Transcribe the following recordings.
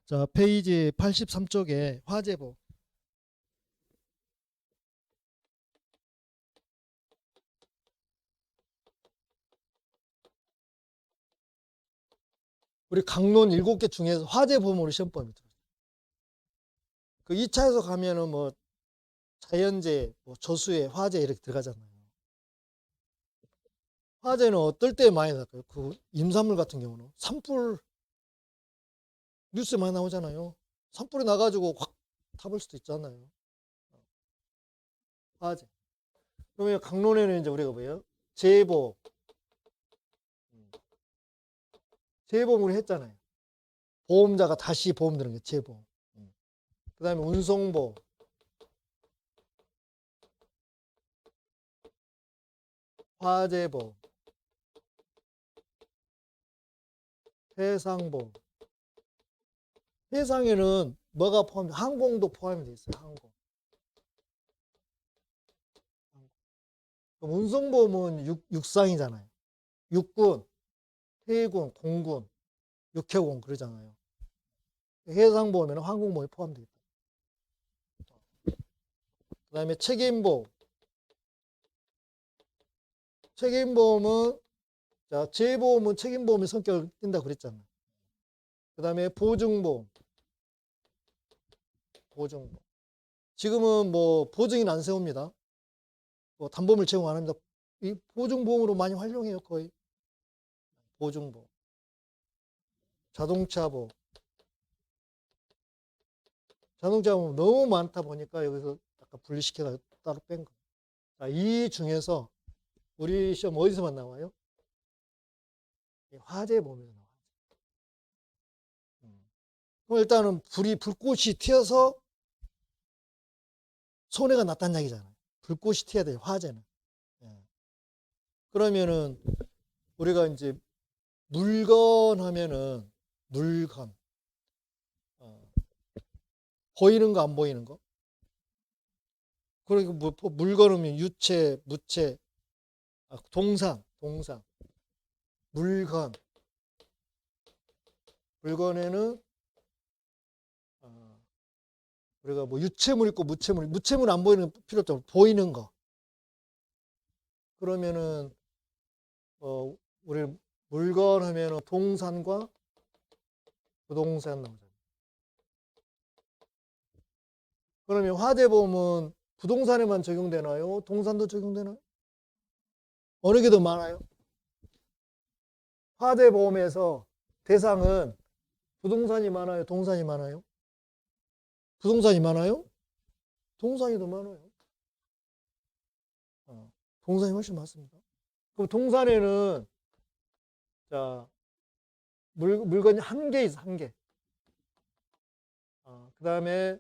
자, 페이지 83쪽에 화재보. 우리 강론 7개 중에서 화재보험으로 시험범위 들어요. 그 2차에서 가면은 뭐 자연재해, 뭐 저수해, 화재 이렇게 들어가잖아요. 화재는 어떨 때 많이 날까요? 그 임산물 같은 경우는 산불 뉴스에 많이 나오잖아요. 산불이 나가지고 확 타볼 수도 있잖아요. 화재. 그러면 강론에는 이제 우리가 뭐예요? 재해보험. 재해보험을 했잖아요. 보험자가 다시 보험 드는 게 재해보험. 그 다음에 운송보험. 화재보험. 해상보험. 해상에는 뭐가 포함? 항공도 포함이 돼 있어요. 항공. 그럼 운송보험은 육상이잖아요. 육군, 해군, 공군, 육해공 그러잖아요. 해상보험에는 항공보험이 포함되어 있다. 그 다음에 책임보험. 책임보험은 자 재보험은 책임보험의 성격을 띈다고 그랬잖아요. 그 다음에 보증보험. 보증보험. 지금은 뭐 보증인 안 세웁니다. 뭐 담보물 제공 안 합니다. 이 보증보험으로 많이 활용해요. 거의. 보증보험. 자동차보험. 자동차보험 너무 많다 보니까 여기서 약간 분리시켜서 따로 뺀 거예요. 자, 이 중에서 우리 시험 어디서만 나와요? 화재보험에서 나와요. 그럼 일단은 불꽃이 튀어서 손해가 났다는 얘기잖아요. 불꽃이 튀어야 돼요. 화재는. 예. 그러면은 우리가 이제 물건 하면은 물건 보이는 거 안 보이는 거? 그리고 뭐 물건이면 유체, 무체, 동상, 물건. 물건에는 우리가 뭐 유체물 있고 무체물 안 보이는 거 필요 없죠. 보이는 거. 그러면은 우리 물건 하면은 동산과 부동산 나오잖아요. 그러면 화재보험은 부동산에만 적용되나요? 동산도 적용되나요? 어느 게 더 많아요? 화재보험에서 대상은 부동산이 많아요? 동산이 많아요? 부동산이 많아요? 동산이 더 많아요. 동산이 훨씬 많습니다. 그럼 동산에는 자 물건이 한 개 있어, 한 개. 그 다음에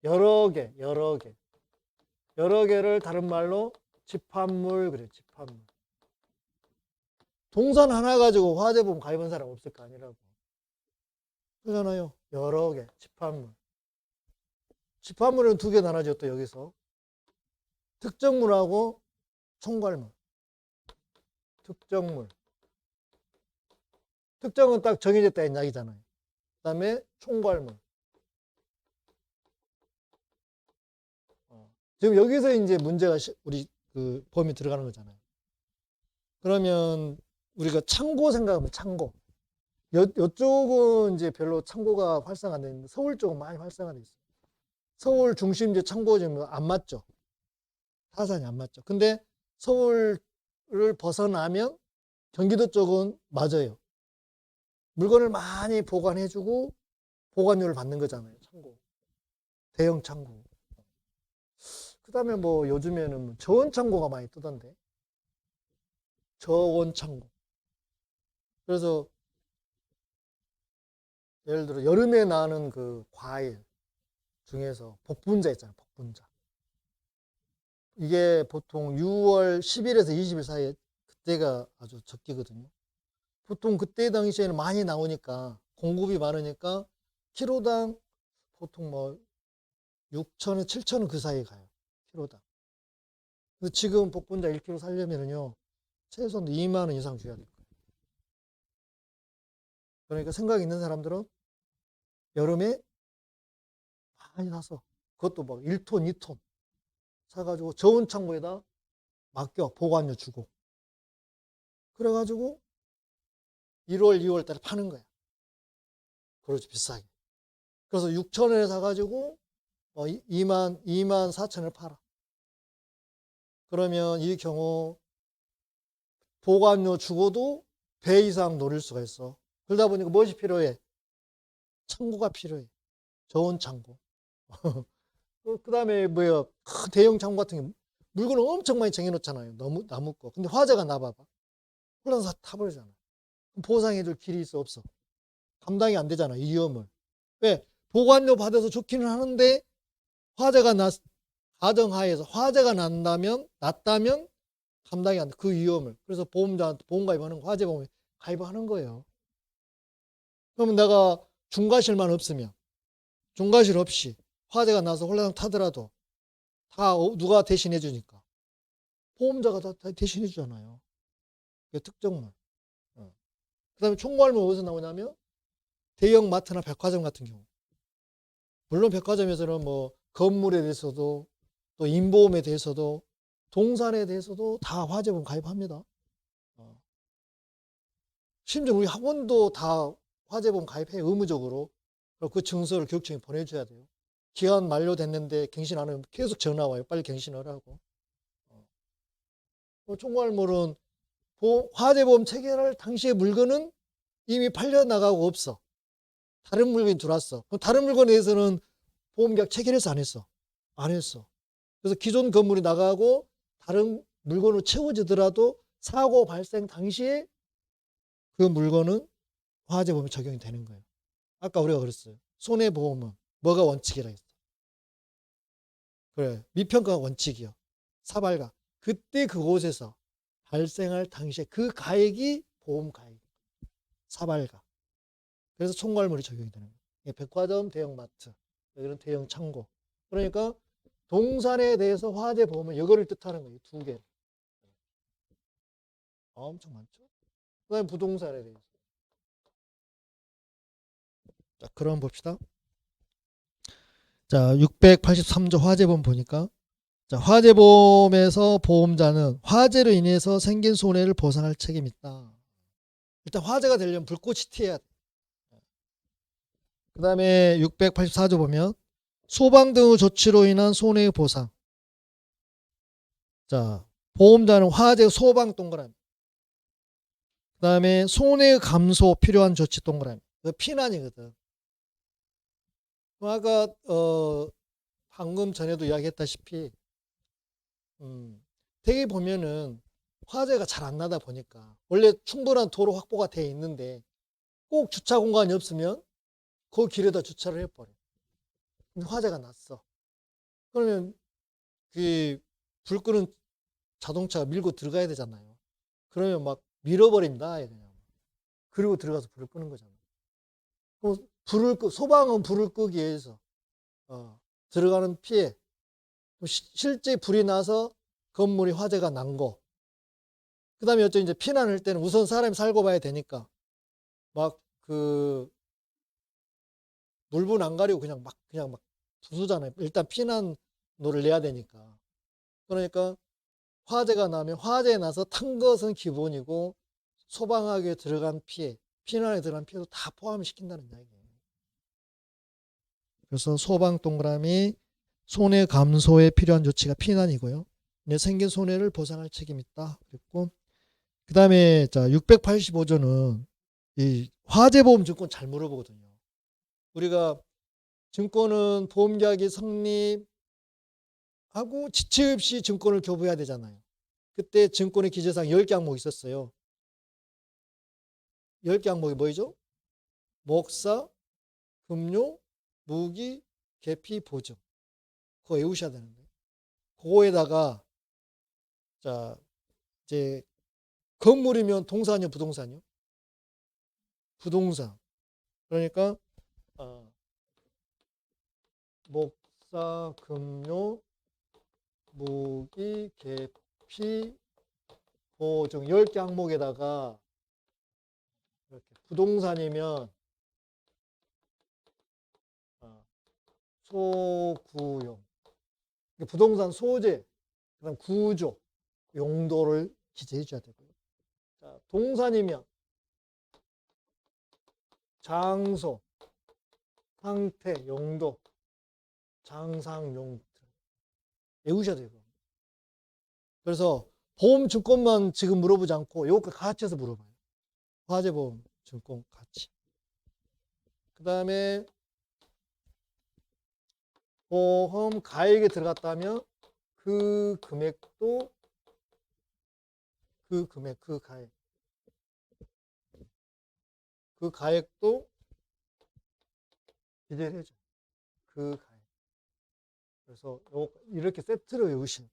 여러 개를 다른 말로 집합물 그래, 집합물. 동산 하나 가지고 화재보험 가입한 사람 없을 거 아니라고. 그러잖아요. 여러 개, 집합물. 집합물은 두 개 나눠져 또 여기서. 특정물하고 총괄물. 특정물. 특정은 딱 정해졌다는 이야기잖아요. 그 다음에 총괄물. 지금 여기서 이제 문제가 우리 그 범위 들어가는 거잖아요. 그러면 우리가 창고 생각하면 창고. 이쪽은 이제 별로 창고가 활성화 안 되는데 서울 쪽은 많이 활성화돼 있어요. 서울 중심지 창고 지금 안 맞죠? 타산이 안 맞죠. 근데 서울을 벗어나면 경기도 쪽은 맞아요. 물건을 많이 보관해주고 보관료를 받는 거잖아요. 창고. 대형 창고. 그 다음에 뭐 요즘에는 저온 창고가 많이 뜨던데. 저온 창고. 그래서 예를 들어 여름에 나는 그 과일 중에서 복분자 있잖아요. 복분자. 이게 보통 6월 10일에서 20일 사이에 그때가 아주 적기거든요. 보통 그때 당시에는 많이 나오니까 공급이 많으니까 키로당 보통 뭐 6,000원, 7,000원 그 사이에 가요. 키로당. 그래서 지금 복분자 1kg 살려면은요, 최소한 2만 원 이상 줘야 될 거예요. 그러니까 생각 있는 사람들은 여름에 많이 사서 그것도 막 1톤, 2톤 사가지고 저온 창고에다 맡겨 보관료 주고 그래가지고 1월, 2월 달에 파는 거야. 그러지 비싸게. 그래서 6,000원에 사가지고 2만 4천원에 팔아. 그러면 이 경우 보관료 주고도 배 이상 노릴 수가 있어. 그러다 보니까 무엇이 필요해? 창고가 필요해. 저온 창고. 그 다음에 뭐야, 대형 창고 같은 게 물건을 엄청 많이 쟁여놓잖아요. 너무 나무 거. 근데 화재가 나봐봐. 혼란사 타버리잖아. 보상해줄 길이 있어, 없어? 감당이 안 되잖아, 이 위험을. 왜? 보관료 받아서 좋기는 하는데 화재가 가정하에서 화재가 났다면 감당이 안 돼. 그 위험을. 그래서 보험자한테 보험 가입하는 거, 화재보험에 가입하는 거예요. 그러면 내가 중과실만 없으면, 중과실 없이 화재가 나서 홀라당 타더라도 다 누가 대신해 주니까? 보험자가 다 대신해 주잖아요. 특정물. 그 다음에 총괄물 어디서 나오냐면 대형 마트나 백화점 같은 경우. 물론 백화점에서는 뭐 건물에 대해서도 또 인보험에 대해서도 동산에 대해서도 다 화재보험 가입합니다. 심지어 우리 학원도 다 화재보험 가입해 의무적으로. 그 증서를 교육청에 보내줘야 돼요. 기한 만료됐는데 갱신 안 하면 계속 전화 와요. 빨리 갱신하라고. 총괄물은 화재보험 체결할 당시의 물건은 이미 팔려나가고 없어. 다른 물건이 들어왔어. 그럼 다른 물건에 대해서는 보험계약 체결해서 안 했어. 안 했어. 그래서 기존 건물이 나가고 다른 물건으로 채워지더라도 사고 발생 당시에 그 물건은 화재보험에 적용이 되는 거예요. 아까 우리가 그랬어요. 손해보험은 뭐가 원칙이라 했어? 그래, 미평가가 원칙이요. 사발가. 그때 그곳에서 발생할 당시에 그 가액이 보험 가액. 사발가. 그래서 총괄물이 적용이 되는 거예요. 백화점, 대형마트, 여기는 대형 창고. 그러니까 동산에 대해서 화재보험은 이거를 뜻하는 거예요. 두 개. 엄청 많죠. 그 다음에 부동산에 대해서. 자, 그럼 봅시다. 자, 683조 화재보험 보니까, 자, 화재보험에서 보험자는 화재로 인해서 생긴 손해를 보상할 책임이 있다. 일단 화재가 되려면 불꽃이 튀어야 돼. 그 다음에 684조 보면 소방 등의 조치로 인한 손해의 보상. 자, 보험자는 화재 소방 동그라미. 그 다음에 손해 감소 필요한 조치 동그라미. 피난이거든. 아까 방금 전에도 이야기했다시피 되게 보면은 화재가 잘 안 나다 보니까 원래 충분한 도로 확보가 돼 있는데 꼭 주차 공간이 없으면 그 길에다 주차를 해버려. 근데 화재가 났어. 그러면 그 불 끄는 자동차가 밀고 들어가야 되잖아요. 그러면 막 밀어버립니다. 그냥. 그리고 들어가서 불을 끄는 거잖아요. 그럼 소방은 불을 끄기 위해서 들어가는 피해, 실제 불이 나서 건물이 화재가 난 거. 그 다음에 어쩌 이제 피난할 때는 우선 사람이 살고 봐야 되니까 막 물분 안 가리고 그냥 막 부수잖아요. 일단 피난로를 내야 되니까. 그러니까 화재가 나면 화재에 나서 탄 것은 기본이고 소방하기 위해 들어간 피해, 피난에 들어간 피해도 다 포함시킨다는 이야기예요. 그래서 소방 동그라미 손해 감소에 필요한 조치가 피난이고요. 생긴 손해를 보상할 책임이 있다. 그랬고 그 다음에 자 685조는 이 화재보험 증권 잘 물어보거든요. 우리가 증권은 보험계약이 성립하고 지체 없이 증권을 교부해야 되잖아요. 그때 증권의 기재사항 10개 항목이 있었어요. 10개 항목이 뭐죠? 목사, 금융, 무기, 계피, 보증. 그거 외우셔야 되는데. 그거에다가 자 이제 건물이면 동산이요, 부동산이요? 부동산. 그러니까 목사, 금융, 무기, 계피, 보증 10개 항목에다가 이렇게 부동산이면 소구용. 부동산 소재, 그다음 구조, 용도를 기재해 줘야 되고요. 자, 동산이면 장소, 상태, 용도, 장상용 외우셔야 돼요. 그래서 보험 증권만 지금 물어보지 않고 이것과 같이 해서 물어봐요. 화재보험 증권 같이. 그 다음에 보험 가액에 들어갔다면 그 금액도 그 가액. 그 가액도 기재를 해줘요. 그 가액. 그래서 이렇게 세트로 외우시면.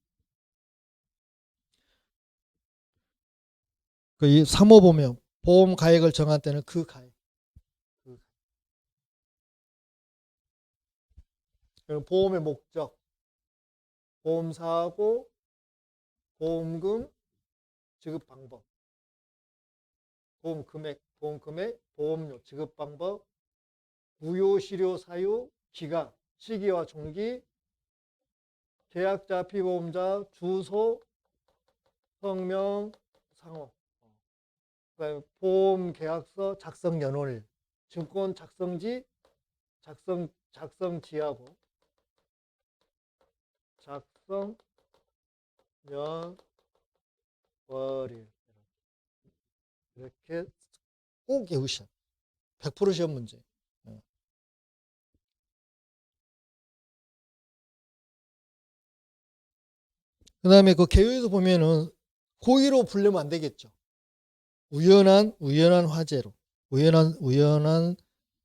이 3호 보면 보험 가액을 정할 때는 그 가액. 그리고 보험의 목적, 보험사고, 보험금, 지급 방법, 보험 금액, 보험료, 지급 방법, 부요, 실효, 사유, 기간, 시기와 종기, 계약자, 피보험자, 주소, 성명, 상호. 그다음에 보험 계약서 작성 연월, 증권 작성지, 작성 지하고, 작성 연월일. 이렇게 꼭 외우셔. 100% 시험 문제. 그 다음에 그 개요에서 보면은 고의로 불려면 안 되겠죠. 우연한 화재로. 우연한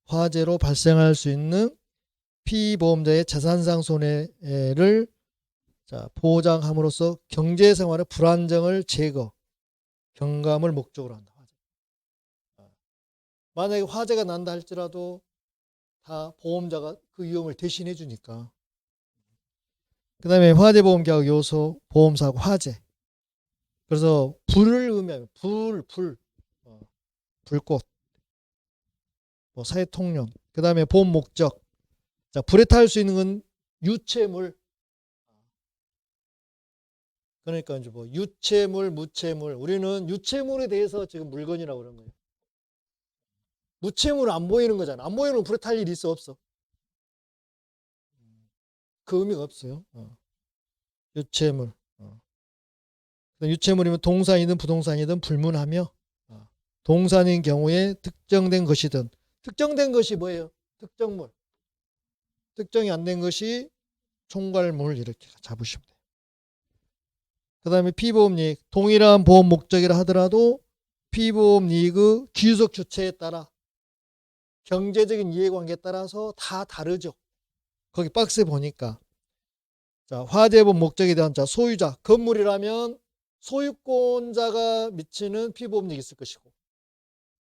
화재로 발생할 수 있는 피보험자의 재산상 손해를 보장함으로써 경제생활의 불안정을 제거, 경감을 목적으로 한다. 만약에 화재가 난다 할지라도 다 보험자가 그 위험을 대신해 주니까. 그 다음에 화재보험 계약 요소, 보험사고, 화재. 그래서 불을 의미하면 불꽃, 뭐 사회통념. 그 다음에 보험 목적. 자, 불에 탈 수 있는 건 유체물. 그러니까 이제 뭐 유체물, 무체물. 우리는 유체물에 대해서 지금 물건이라고 그러는 거예요. 무체물은 안 보이는 거잖아. 안 보이는 불에 탈 일이 있어, 없어? 그 의미가 없어요. 유체물. 유체물이면 동산이든 부동산이든 불문하며, 동산인 경우에 특정된 것이든, 특정된 것이 뭐예요? 특정물. 특정이 안 된 것이 총괄물, 이렇게 잡으시면 돼요. 그 다음에 피보험이익. 동일한 보험 목적이라 하더라도 피보험이익의 귀속 주체에 따라 경제적인 이해관계에 따라서 다 다르죠. 거기 박스에 보니까. 자, 화재보험 목적에 대한 소유자, 건물이라면 소유권자가 미치는 피보험이익이 있을 것이고,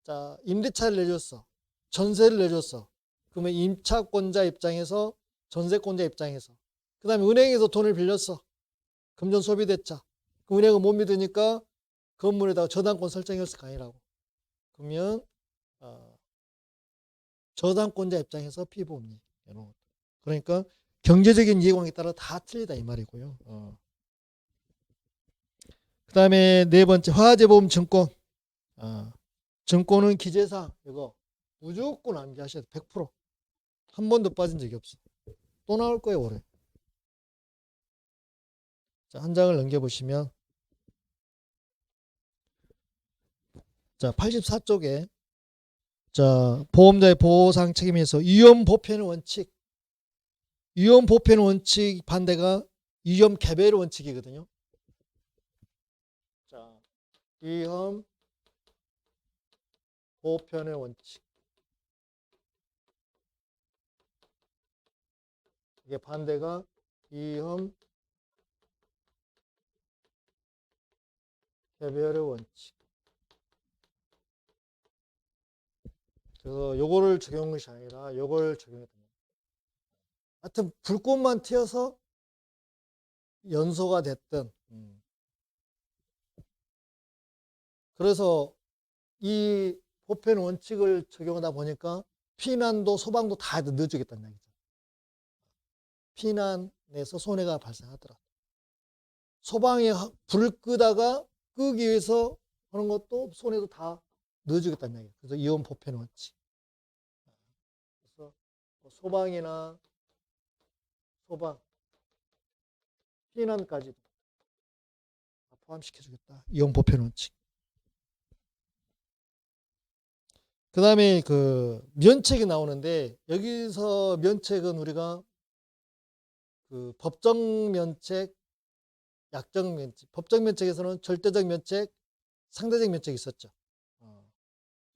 자, 임대차를 내줬어. 전세를 내줬어. 그러면 임차권자 입장에서, 전세권자 입장에서. 그 다음에 은행에서 돈을 빌렸어. 금전 소비대차. 그 은행은 못 믿으니까 건물에다가 저당권 설정했을 거 아니라고. 그러면 저당권자 입장에서 피보험이익. 그러니까 경제적인 이해관계에 따라 다 틀리다 이 말이고요. 그 다음에 네 번째 화재보험 증권. 증권은 기재사항 이거 무조건 암기하셔야 돼. 100%. 한 번도 빠진 적이 없어. 또 나올 거예요 올해. 자, 한 장을 넘겨보시면 자 84쪽에 자 보험자의 보상 책임에서 위험 보편의 원칙. 위험 보편의 원칙 반대가 위험 개별의 원칙이거든요. 자, 위험 보편의 원칙. 이게 반대가 위험 개별의 원칙. 그래서 요거를 적용한 것이 아니라 요걸 적용했던 거예요. 하여튼 불꽃만 튀어서 연소가 됐든 그래서 이 보편 원칙을 적용하다 보니까 피난도 소방도 다 늦어지겠다는 얘기죠. 피난에서 손해가 발생하더라도. 소방에 불을 끄다가 끄기 위해서 하는 것도 손해도 다 넣어주겠다는 이야기예요. 그래서 이온 보편 원칙. 그래서 소방이나 소방, 피난까지도 포함시켜주겠다. 이온 보편 원칙. 그 다음에 그 면책이 나오는데, 여기서 면책은 우리가 그 법정 면책, 약정 면책, 법정 면책에서는 절대적 면책, 상대적 면책이 있었죠.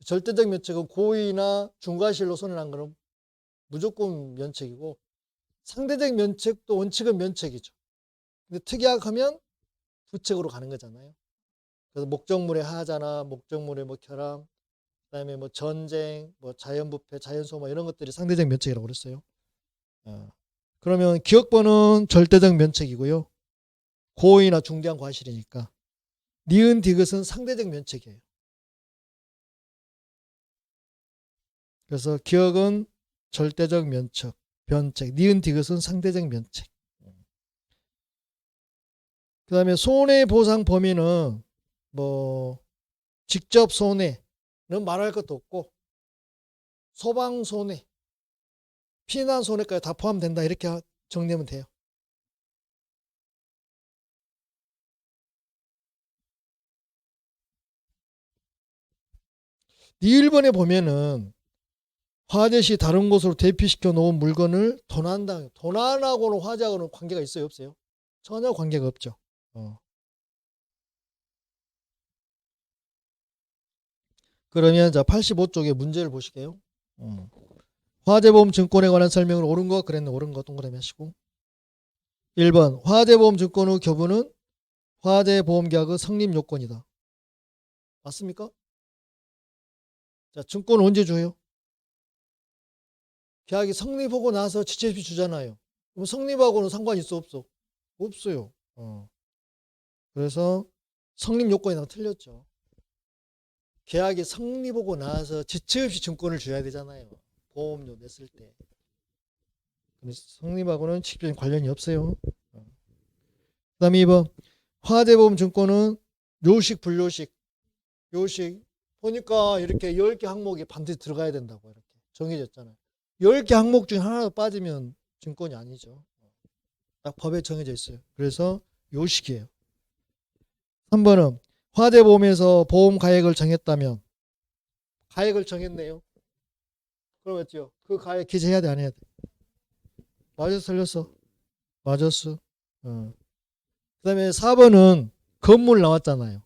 절대적 면책은 고의나 중과실로 손해난 거는 무조건 면책이고, 상대적 면책도 원칙은 면책이죠. 근데 특약하면 부책으로 가는 거잖아요. 그래서 목적물의 하자나 목적물의 뭐 결함, 그다음에 뭐 전쟁, 뭐 자연부패, 자연소모 이런 것들이 상대적 면책이라고 그랬어요. 그러면 기억번은 절대적 면책이고요. 고의나 중대한 과실이니까. 니은 디귿은 상대적 면책이에요. 그래서 기억은 절대적 면책, 면책, 니은 디귿은 상대적 면책. 그 다음에 손해보상 범위는 뭐 직접 손해는 말할 것도 없고, 소방 손해, 피난 손해까지 다 포함된다, 이렇게 정리하면 돼요. 이 1번에 보면은 화재 시 다른 곳으로 대피시켜 놓은 물건을 도난당, 도난하고는 화재하고는 관계가 있어요, 없어요? 전혀 관계가 없죠. 그러면 자 85쪽에 문제를 보실게요. 화재보험 증권에 관한 설명을 옳은 거 그랬네, 옳은 거 동그라미 하시고. 1번 화재보험 증권의 교부는 화재보험계약의 성립 요건이다. 맞습니까? 자, 증권 언제 줘요? 계약이 성립하고 나서 지체비 주잖아요. 그럼 성립하고는 상관이 있어, 없어? 없어요. 그래서 성립 요건이랑 틀렸죠. 계약이 성립하고 나서 지체 없이 증권을 줘야 되잖아요. 보험료 냈을 때. 성립하고는 직접적인 관련이 없어요. 그 다음에 2번 화재보험 증권은 요식 불요식. 요식 보니까 이렇게 10개 항목이 반드시 들어가야 된다고 이렇게 정해졌잖아요. 10개 항목 중에 하나도 빠지면 증권이 아니죠. 딱 법에 정해져 있어요. 그래서 요식이에요. 3번은 화재보험에서 보험 가액을 정했다면, 가액을 정했네요. 그럼 어때요? 그 가액 기재해야 돼, 안 해야 돼? 맞았어, 틀렸어? 맞았어. 그 다음에 4번은 건물 나왔잖아요.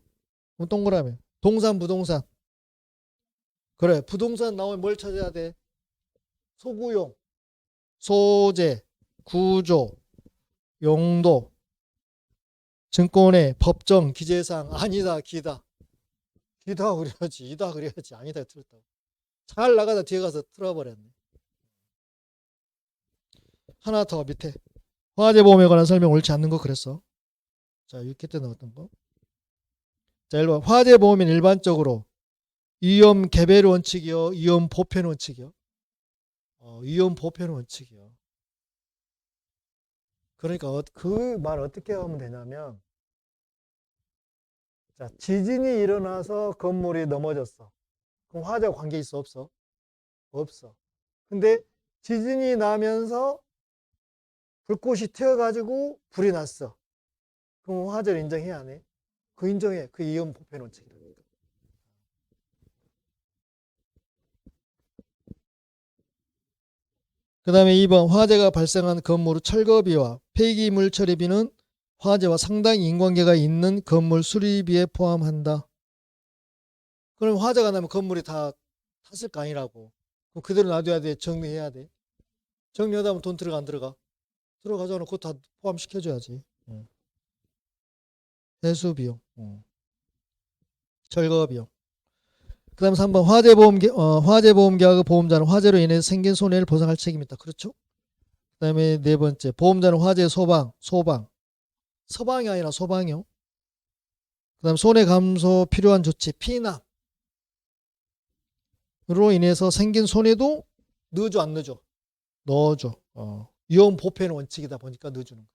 그럼 동그라미. 동산, 부동산. 그래, 부동산 나오면 뭘 찾아야 돼? 소구용, 소재, 구조, 용도, 증권의 법정, 기재사항. 아니다, 기다. 기다 그래야지, 이다 그래야지. 아니다 틀렸다고. 잘 나가다 뒤에 가서 틀어버렸네. 하나 더 밑에. 화재보험에 관한 설명 옳지 않는 거 그랬어. 자, 6회 때 나왔던 거. 자, 1번. 화재보험은 일반적으로 위험 개별 원칙이요, 위험 보편 원칙이요. 위험 보편 원칙이요. 그러니까 그 말 어떻게 하면 되냐면, 자, 지진이 일어나서 건물이 넘어졌어. 그럼 화재와 관계 있어, 없어? 없어. 근데 지진이 나면서 불꽃이 튀어가지고 불이 났어. 그럼 화재를 인정해야 안 해? 그 인정해. 그 위험 보편 원칙이라니까. 그 다음에 2번 화재가 발생한 건물의 철거비와 폐기물 처리비는 화재와 상당히 인관계가 있는 건물 수리비에 포함한다. 그럼 화재가 나면 건물이 다 탔을 거 아니라고. 그럼 그대로 놔둬야 돼? 정리해야 돼? 정리하다 보면 돈 들어가 안 들어가? 들어가잖아. 그거 다 포함시켜줘야지. 해수비용, 철거비용. 그 다음 3번 화재보험 계약의 보험자는 화재로 인해 생긴 손해를 보상할 책임이 있다. 그렇죠? 그 다음에 네 번째 보험자는 화재 서방이 아니라 소방이요. 그 다음 손해 감소 필요한 조치 피난으로 인해서 생긴 손해도 넣어줘 안 넣어줘? 넣어줘. 위험 보편 원칙이다 보니까 넣어주는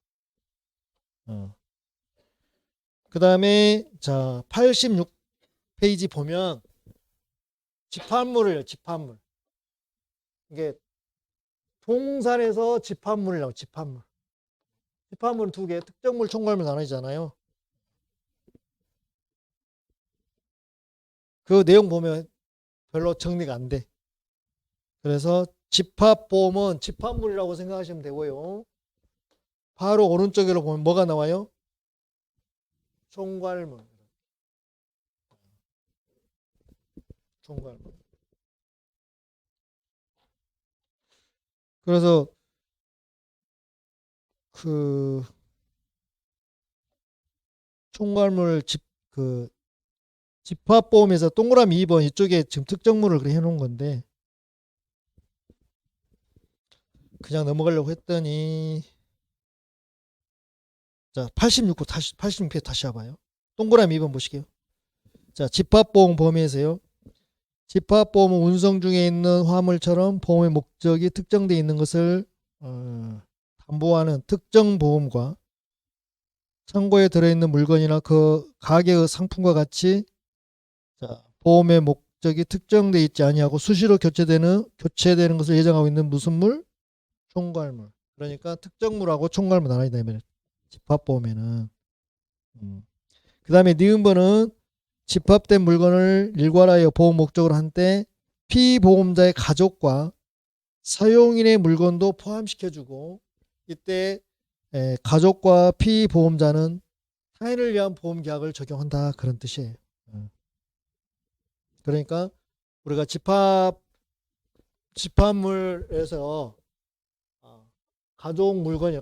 거예요. 그 다음에 자 86페이지 보면 집합물을 집합물 이게 동산에서 집합물을 나오고 집합물은 두 개, 특정물, 총괄물 나눠지잖아요. 그 내용 보면 별로 정리가 안 돼. 그래서 집합보험은 집합물이라고 생각하시면 되고요. 바로 오른쪽으로 보면 뭐가 나와요? 총괄물. 그래서 그 총괄물 그 집합보험에서 동그라미 2번 이쪽에 지금 특정물을 그래 해놓은 건데 그냥 넘어가려고 했더니 자 86페이지 다시 와봐요. 동그라미 2번 보시게요. 자 집합보험 범위에서요. 집합보험은 운송 중에 있는 화물처럼 보험의 목적이 특정되어 있는 것을 담보하는 특정 보험과 창고에 들어있는 물건이나 그 가게의 상품과 같이 자, 보험의 목적이 특정되어 있지 아니하고 수시로 교체되는 것을 예정하고 있는 무슨 물? 총괄물. 그러니까 특정물하고 총괄물 나눠야 되면 집합보험에는 그 다음에 니은번은 집합된 물건을 일괄하여 보험 목적으로 한 때 피보험자의 가족과 사용인의 물건도 포함시켜주고 이때 가족과 피보험자는 타인을 위한 보험계약을 적용한다 그런 뜻이에요. 그러니까 우리가 집합물에서 가족 물건이요.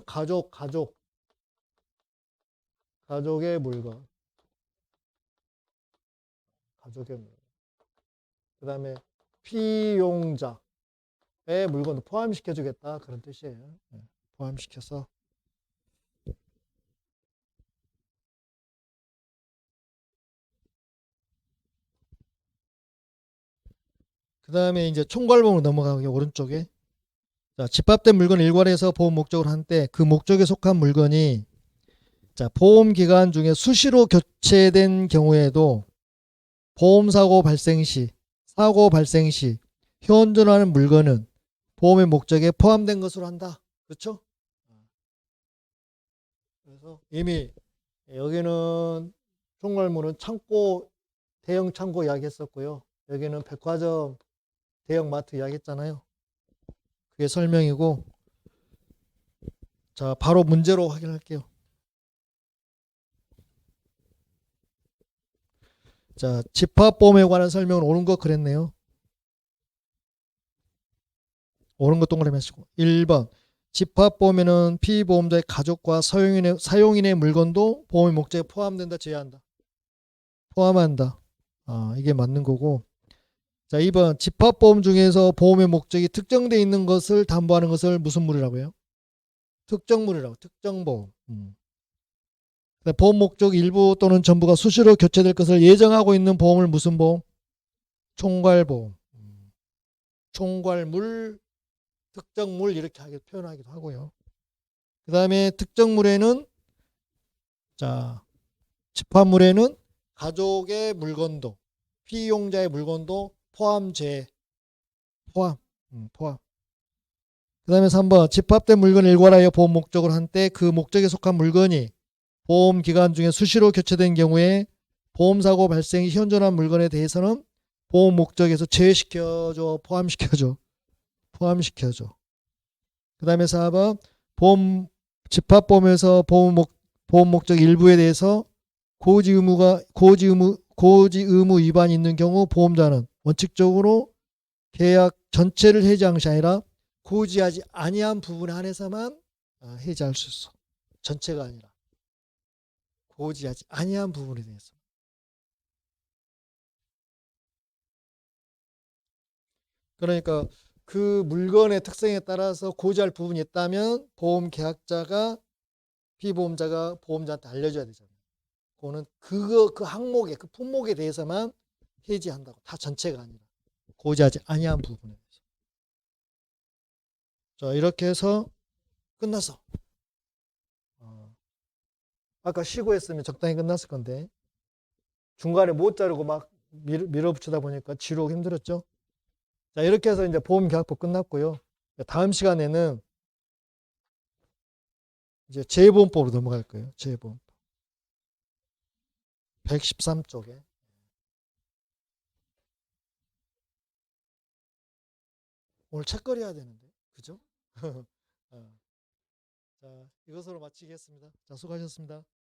가족의 물건. 그 다음에 피용자의 물건도 포함시켜주겠다 그런 뜻이에요. 포함시켜서 그 다음에 이제 총괄보험으로 넘어가게 오른쪽에 자, 집합된 물건을 일괄해서 보험 목적으로 한 때 그 목적에 속한 물건이 자, 보험 기간 중에 수시로 교체된 경우에도 보험사고 발생 시, 사고 발생 시 현존하는 물건은 보험의 목적에 포함된 것으로 한다. 그렇죠? 그래서 이미 여기는 총괄물은 창고, 대형 창고 이야기했었고요. 여기는 백화점, 대형 마트 이야기했잖아요. 그게 설명이고 자, 바로 문제로 확인할게요. 자, 집합보험에 관한 설명은 옳은 거 그랬네요. 옳은 거 동그라미 하시고 1번 집합보험에는 피보험자의 가족과 사용인의 물건도 보험의 목적에 포함된다 제외한다. 포함한다. 이게 맞는 거고 자 2번 집합보험 중에서 보험의 목적이 특정되어 있는 것을 담보하는 것을 무슨 물이라고 해요? 특정물이라고. 특정보험. 보험 목적 일부 또는 전부가 수시로 교체될 것을 예정하고 있는 보험을 무슨 보험? 총괄보험. 총괄물, 특정물 이렇게 표현하기도 하고요. 그 다음에 특정물에는 자 집합물에는 가족의 물건도 피용자의 물건도 포함. 그 다음에 3번 집합된 물건을 일괄하여 보험 목적으로 한 때 그 목적에 속한 물건이 보험 기간 중에 수시로 교체된 경우에 보험사고 발생이 현존한 물건에 대해서는 보험 목적에서 제외시켜줘 포함시켜줘. 그 다음에 4번 집합보험에서 보험 목적 일부에 대해서 고지 의무 위반이 있는 경우 보험자는 원칙적으로 계약 전체를 해지한 것이 아니라 고지하지 아니한 부분에 한해서만 해지할 수 있어. 전체가 아니라 고지하지 아니한 부분에 대해서. 그러니까 그 물건의 특성에 따라서 고지할 부분이 있다면 보험 계약자가 피보험자가 보험자한테 알려줘야 되잖아요. 그거는 그 항목에 그 품목에 대해서만 해지한다고. 다 전체가 아니라 고지하지 아니한 부분에 대해서. 자 이렇게 해서 끝났어. 아까 쉬고 했으면 적당히 끝났을 건데 중간에 못 자르고 막 밀어붙이다 보니까 지루하고 힘들었죠. 자, 이렇게 해서 이제 보험계약법 끝났고요. 다음 시간에는 이제 재보험법으로 넘어갈 거예요. 재보험법. 113쪽에. 오늘 책거리 해야 되는데. 그죠? 자, 이것으로 마치겠습니다. 자, 수고하셨습니다.